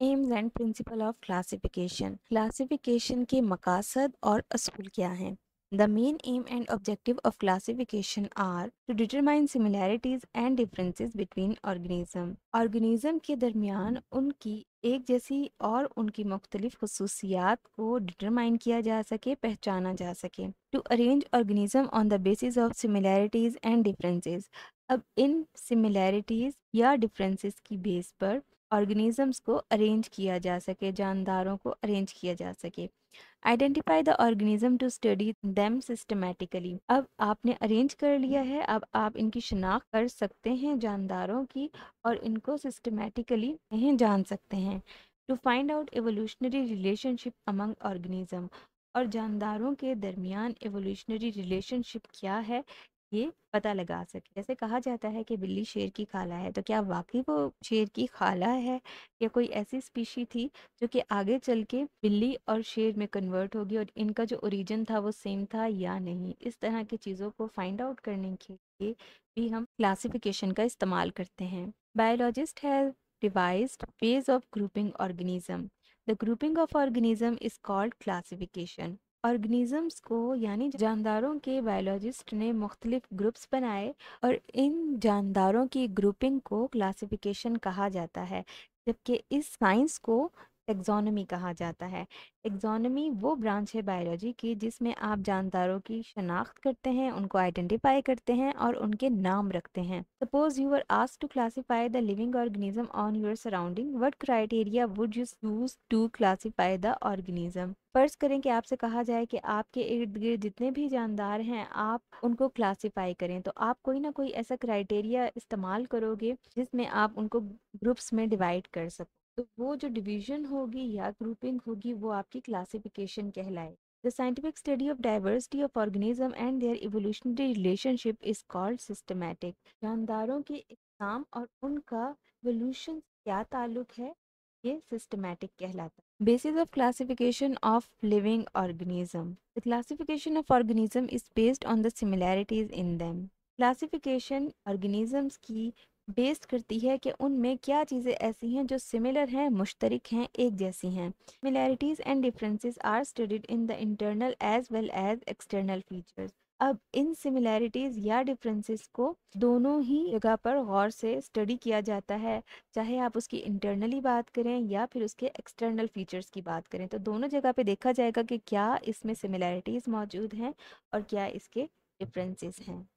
AIIMS and principle of classification. Classification के मकासद और असूल क्या हैं? The main aim and objective of classification are to determine similarities and differences between organism. Organism के दरमियान उनकी एक जैसी और उनकी मुख्तलिफ खसूसियात को डिटरमाइन किया जा सके, पहचाना जा सके। To arrange organism on the basis of similarities and differences. अब इन सिमिलैरिटीज या डिफरेंसेस की बेस पर ऑर्गेनिजम्स को अरेंज किया जा सके, जानदारों को अरेंज किया जा सके। Identify the organism to study them systematically. अब आपने अरेंज कर लिया है, अब आप इनकी शिनाख्त कर सकते हैं जानदारों की, और इनको सिस्टमेटिकली जान सकते हैं। To find out evolutionary relationship among organism. और जानदारों के दरमियान एवोल्यूशनरी रिलेशनशिप क्या है, ये पता लगा सके। जैसे कहा जाता है कि बिल्ली शेर की खाला है, तो क्या वाकई वो शेर की खाला है, या कोई ऐसी स्पीशी थी जो कि आगे चल के बिल्ली और शेर में कन्वर्ट होगी, और इनका जो ओरिजिन था वो सेम था या नहीं। इस तरह की चीज़ों को फाइंड आउट करने के लिए भी हम क्लासिफिकेशन का इस्तेमाल करते हैं। Biologist have devised ways of grouping organism. The grouping of organism is called classification. Organisms को यानी जानदारों के बायोलॉजिस्ट ने मुख्तलिफ ग्रुप्स बनाए, और इन जानदारों की ग्रुपिंग को क्लासिफिकेशन कहा जाता है, जबकि इस साइंस को टेक्सोनोमी कहा जाता है। टेक्सोनोमी वो ब्रांच है बायोलॉजी की जिसमें आप जानदारों की शनाख्त करते हैं, उनको आइडेंटिफाई करते हैं और उनके नाम रखते हैं। Suppose you are asked to classify the living organism on your surrounding, what criteria would you use to classify the organism. फर्ज करें कि आपसे कहा जाए कि आपके इर्द गिर्द जितने भी जानदार हैं आप उनको क्लासिफाई करें, तो आप कोई ना कोई ऐसा क्राइटेरिया इस्तेमाल करोगे जिसमें आप उनको ग्रुप्स में डिवाइड कर सको। तो वो जो डिवीजन होगी या ग्रुपिंग होगी वो आपकी क्लासिफिकेशन कहलाए। The scientific study of diversity of organism and their evolutionary relationship is called systematic. जानदारों के इकसाम और उनका evolution से क्या ताल्लुक है, ये systematic कहलाता है। Basis of classification of living organism. The classification of organism is based on the similarities in them. Classification organisms की बेस्ड करती है कि उनमें क्या चीज़ें ऐसी हैं जो सिमिलर हैं, मुश्तरक हैं, एक जैसी हैं। Similarities and differences are studied in the internal as well as external features. अब इन सिमिलैरिटीज या डिफरेंसेस को दोनों ही जगह पर गौर से स्टडी किया जाता है, चाहे आप उसकी इंटरनली बात करें या फिर उसके एक्सटर्नल फीचर्स की बात करें, तो दोनों जगह पे देखा जाएगा कि क्या इसमें सिमिलैरिटीज मौजूद हैं और क्या इसके डिफरेंसेस हैं।